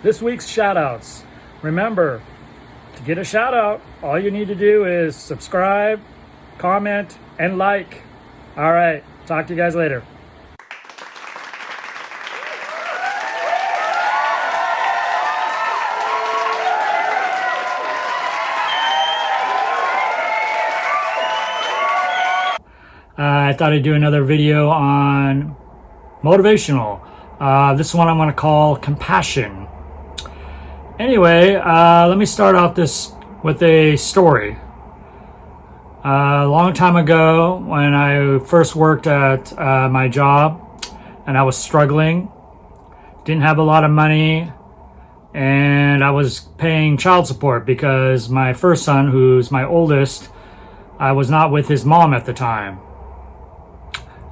This week's shout outs. Remember, to get a shout out, all you need to do is subscribe, comment, and like. All right, talk to you guys later. I thought I'd do another video on motivational. This one I'm going to call compassion. Anyway, let me start out this with a story. A long time ago, when I first worked at my job and I was struggling, didn't have a lot of money, and I was paying child support because my first son, who's my oldest, I was not with his mom at the time.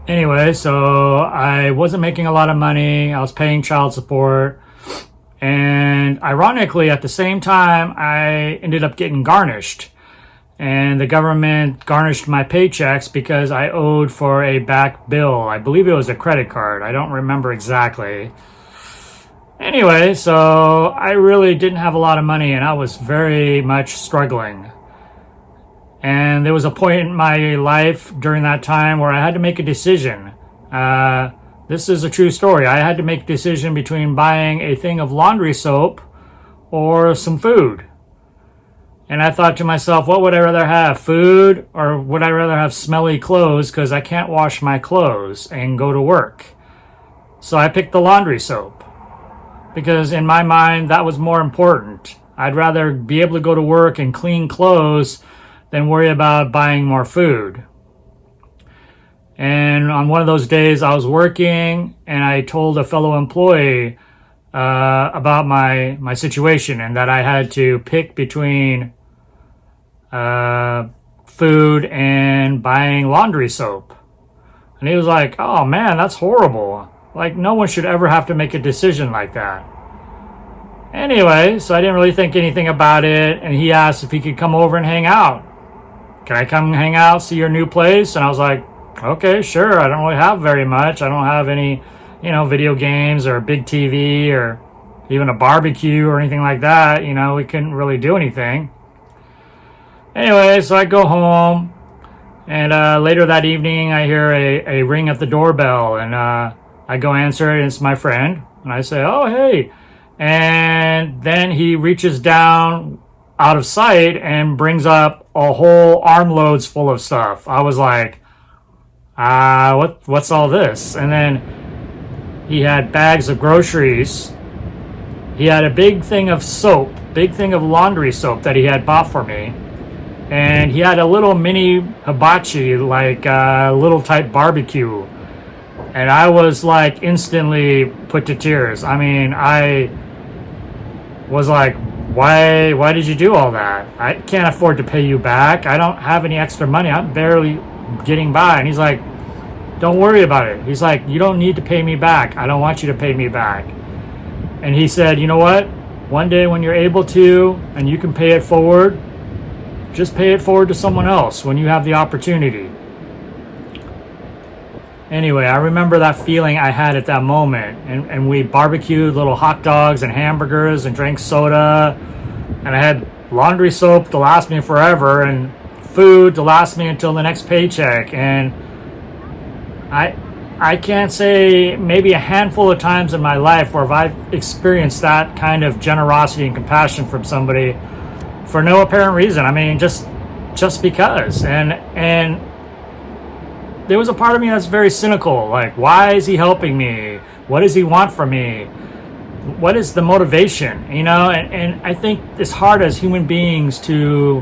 Anyway, so I wasn't making a lot of money. I was paying child support. And ironically, at the same time, I ended up getting garnished. And the government garnished my paychecks because I owed for a back bill. I believe it was a credit card. I don't remember exactly. Anyway, so I really didn't have a lot of money and I was very much struggling. And there was a point in my life during that time where I had to make a decision. This is a true story. I had to make a decision between buying a thing of laundry soap or some food. And I thought to myself, what would I rather have, food, or would I rather have smelly clothes because I can't wash my clothes and go to work? So I picked the laundry soap because in my mind that was more important. I'd rather be able to go to work and clean clothes than worry about buying more food. And on one of those days I was working and I told a fellow employee about my situation and that I had to pick between food and buying laundry soap. And he was like, oh man, that's horrible. Like, no one should ever have to make a decision like that. Anyway, so I didn't really think anything about it, and he asked if he could come over and hang out. Can I come hang out, see your new place? And I was like, okay, sure. I don't really have very much. I don't have any, video games or a big TV or even a barbecue or anything like that. We couldn't really do anything. Anyway, so I go home, and later that evening I hear a ring at the doorbell, and I go answer it, and it's my friend. And I say, oh, hey. And then he reaches down out of sight and brings up a whole armloads full of stuff. I was like, what's all this? And then he had bags of groceries. He had a big thing of soap, big thing of laundry soap that he had bought for me. And he had a little mini hibachi, like a little type barbecue. And I was like instantly put to tears. I mean, I was like, why did you do all that? I can't afford to pay you back. I don't have any extra money. I'm barely getting by. And he's like, don't worry about it. He's like, you don't need to pay me back. I don't want you to pay me back. And he said, you know what? One day when you're able to and you can pay it forward, just pay it forward to someone else when you have the opportunity. Anyway, I remember that feeling I had at that moment. And we barbecued little hot dogs and hamburgers and drank soda. And I had laundry soap to last me forever and food to last me until the next paycheck. And I can't say maybe a handful of times in my life where I've experienced that kind of generosity and compassion from somebody for no apparent reason. I mean, just because. And there was a part of me that's very cynical. Like, why is he helping me? What does he want from me? What is the motivation? And I think it's hard as human beings to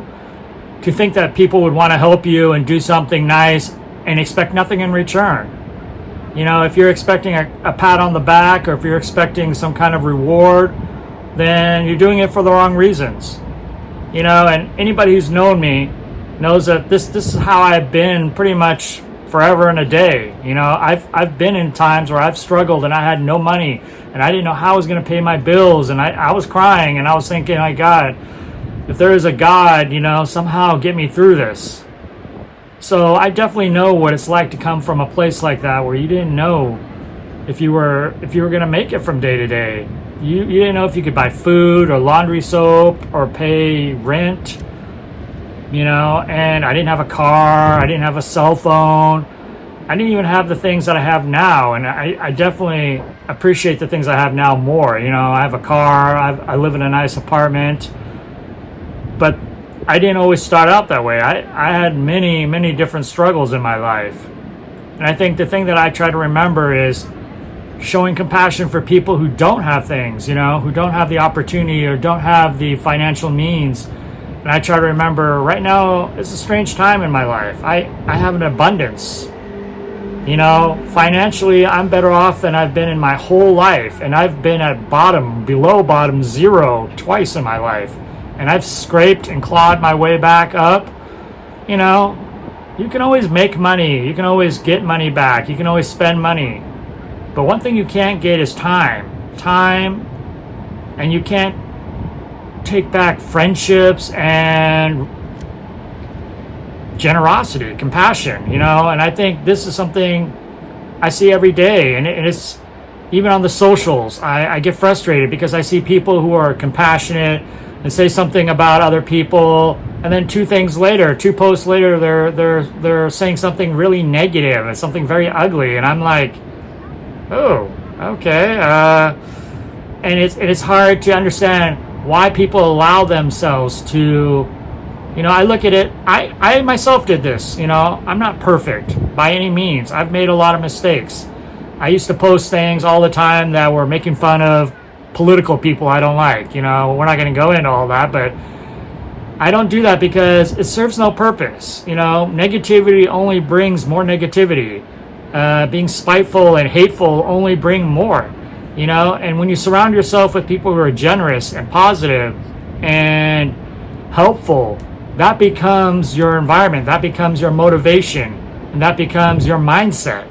think that people would want to help you and do something nice and expect nothing in return. If you're expecting a pat on the back or if you're expecting some kind of reward, then you're doing it for the wrong reasons. And anybody who's known me knows that this is how I've been pretty much forever and a day. I've been in times where I've struggled and I had no money and I didn't know how I was going to pay my bills, and I was crying and I was thinking, my God, if there is a God, somehow get me through this. So I definitely know what it's like to come from a place like that where you didn't know if you were going to make it from day to day. You didn't know if you could buy food or laundry soap or pay rent, and I didn't have a car, I didn't have a cell phone, I didn't even have the things that I have now, and I definitely appreciate the things I have now more. I have a car, I live in a nice apartment, but I didn't always start out that way. I had many, many different struggles in my life. And I think the thing that I try to remember is showing compassion for people who don't have things, who don't have the opportunity or don't have the financial means. And I try to remember right now, it's a strange time in my life. I have an abundance. Financially, I'm better off than I've been in my whole life. And I've been at below bottom zero twice in my life. And I've scraped and clawed my way back up. You can always make money. You can always get money back. You can always spend money. But one thing you can't get is time. And you can't take back friendships and generosity, compassion, and I think this is something I see every day, and it's even on the socials. I get frustrated because I see people who are compassionate and say something about other people, and then two posts later, they're saying something really negative and something very ugly, and I'm like, oh, okay, and it's hard to understand why people allow themselves to. I look at it, I myself did this, I'm not perfect by any means. I've made a lot of mistakes. I used to post things all the time that were making fun of political people I don't like. We're not going to go into all that, but I don't do that because it serves no purpose. Negativity only brings more negativity. Being spiteful and hateful only bring more, and when you surround yourself with people who are generous and positive and helpful, that becomes your environment, that becomes your motivation, and that becomes your mindset.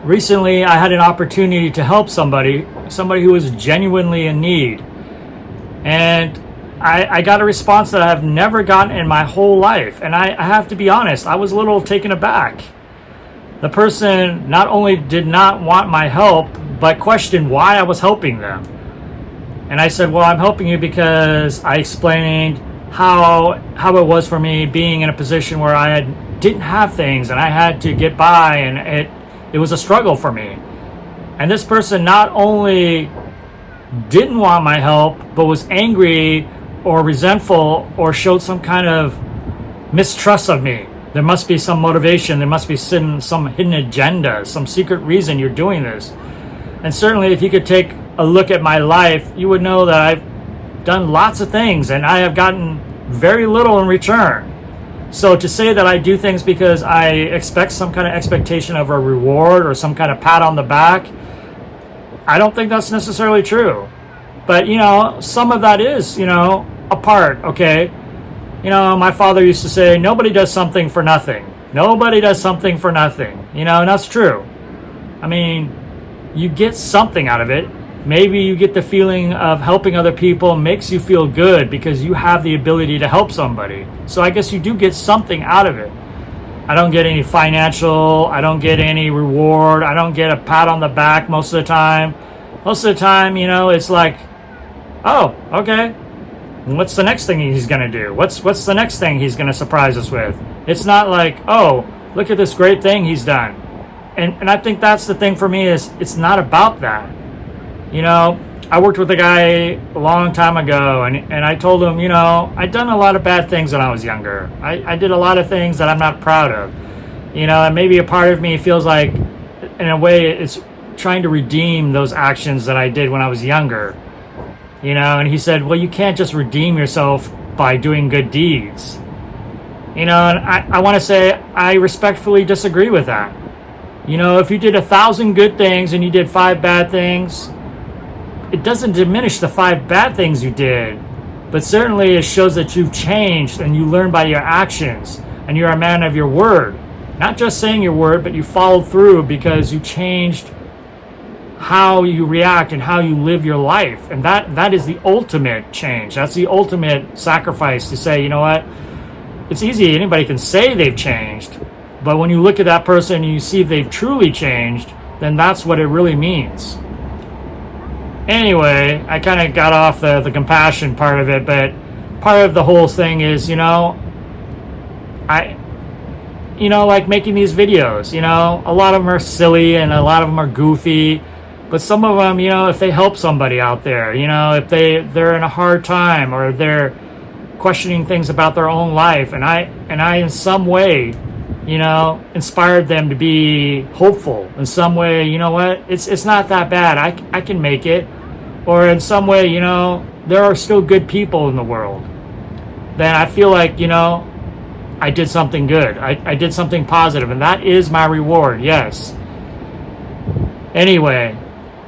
Recently, I had an opportunity to help somebody who was genuinely in need. And I got a response that I've never gotten in my whole life. And I have to be honest, I was a little taken aback. The person not only did not want my help, but questioned why I was helping them. And I said, well, I'm helping you because I explained how it was for me being in a position where I didn't have things and I had to get by, and it was a struggle for me. And this person not only didn't want my help, but was angry or resentful or showed some kind of mistrust of me. There must be some motivation, there must be some hidden agenda, some secret reason you're doing this. And certainly if you could take a look at my life, you would know that I've done lots of things and I have gotten very little in return. So to say that I do things because I expect some kind of expectation of a reward or some kind of pat on the back, I don't think that's necessarily true. But some of that is a part. Okay, my father used to say nobody does something for nothing. Nobody does something for nothing. And that's true. I mean, you get something out of it. Maybe you get the feeling of helping other people makes you feel good because you have the ability to help somebody. So I guess you do get something out of it. I don't get any financial, I don't get any reward, I don't get a pat on the back most of the time. Most of the time, it's like, oh, okay, what's the next thing he's going to do? What's the next thing he's going to surprise us with? It's not like, oh, look at this great thing he's done. And I think that's the thing for me is it's not about that. I worked with a guy a long time ago, and I told him, I'd done a lot of bad things when I was younger. I did a lot of things that I'm not proud of. And maybe a part of me feels like, in a way, it's trying to redeem those actions that I did when I was younger. And he said, well, you can't just redeem yourself by doing good deeds. And I want to say I respectfully disagree with that. If you did 1,000 good things and you did 5 bad things, it doesn't diminish the 5 bad things you did, but certainly it shows that you've changed and you learn by your actions and you're a man of your word. Not just saying your word, but you followed through because you changed how you react and how you live your life. And that is the ultimate change. That's the ultimate sacrifice to say, you know what? It's easy. Anybody can say they've changed, but when you look at that person and you see if they've truly changed, then that's what it really means. Anyway, I kind of got off the compassion part of it, but part of the whole thing is, I, like making these videos, a lot of them are silly and a lot of them are goofy, but some of them, if they help somebody out there, if they're in a hard time or they're questioning things about their own life, and I in some way, inspired them to be hopeful in some way. You know what? It's not that bad. I can make it. Or in some way, there are still good people in the world. Then I feel like, I did something good. I did something positive, and that is my reward. Yes. Anyway,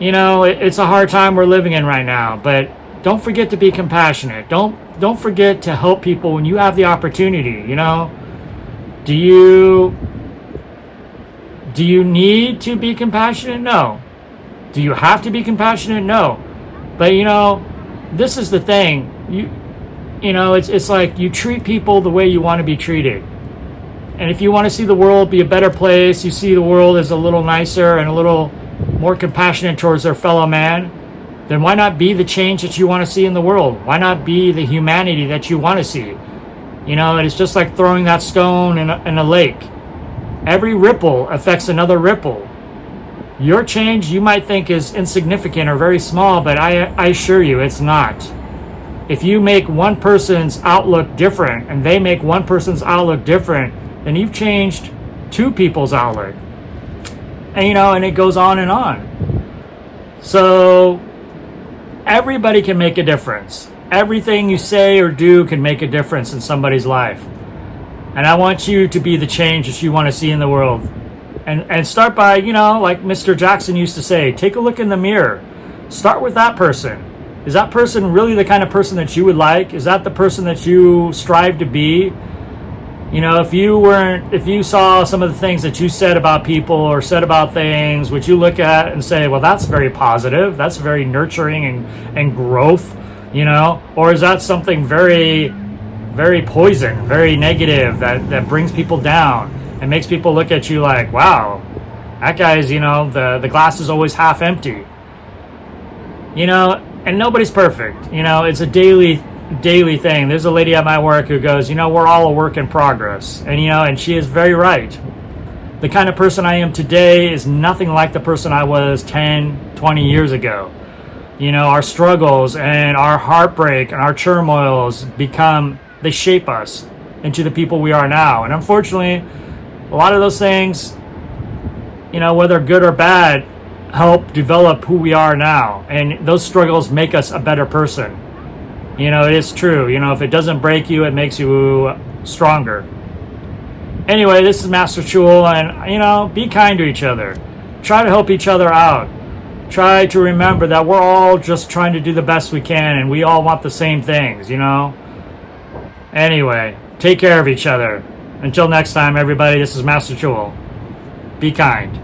it's a hard time we're living in right now, but don't forget to be compassionate. Don't forget to help people when you have the opportunity. Do you need to be compassionate? No. Do you have to be compassionate? No. But this is the thing. It's like you treat people the way you want to be treated. And if you want to see the world be a better place, you see the world as a little nicer and a little more compassionate towards their fellow man, then why not be the change that you want to see in the world? Why not be the humanity that you want to see? And it's just like throwing that stone in a lake. Every ripple affects another ripple. Your change you might think is insignificant or very small, but I assure you it's not. If you make one person's outlook different and they make one person's outlook different, then you've changed two people's outlook. And and it goes on and on. So everybody can make a difference. Everything you say or do can make a difference in somebody's life. And I want you to be the change that you want to see in the world. And start by, like Mr. Jackson used to say, take a look in the mirror. Start with that person. Is that person really the kind of person that you would like? Is that the person that you strive to be? If you saw some of the things that you said about people or said about things, would you look at and say, well, that's very positive, that's very nurturing and growth, or is that something very, very poison, very negative that brings people down and makes people look at you like, wow, that guy's, the glass is always half empty. And nobody's perfect. It's a daily thing. There's a lady at my work who goes, we're all a work in progress. And she is very right. The kind of person I am today is nothing like the person I was 10, 20 years ago. Our struggles and our heartbreak and our turmoils they shape us into the people we are now. And unfortunately, a lot of those things, whether good or bad, help develop who we are now. And those struggles make us a better person. It is true. If it doesn't break you, it makes you stronger. Anyway, this is Masterchul, and, be kind to each other. Try to help each other out. Try to remember that we're all just trying to do the best we can, and we all want the same things, Anyway, take care of each other. Until next time, everybody, this is Masterchul. Be kind.